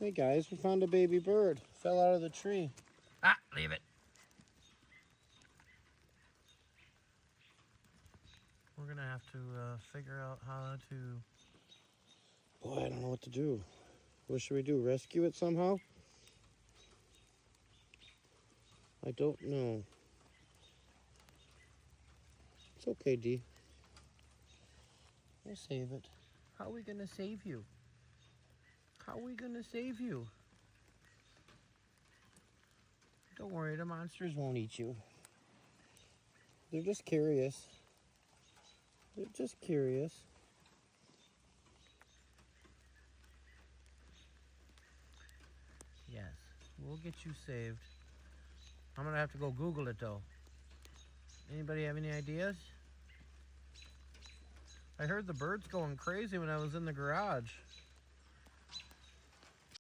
Hey guys, we found a baby bird. Fell out of the tree. Ah, leave it. We're gonna have to figure out how to... Boy, I don't know what to do. What should we do? Rescue it somehow? I don't know. It's okay, Dee. We'll save it. How are we gonna save you? How are we gonna save you? Don't worry, the monsters won't eat you. They're just curious. They're just curious. Yes, we'll get you saved. I'm gonna have to go Google it though. Anybody have any ideas? I heard the birds going crazy when I was in the garage.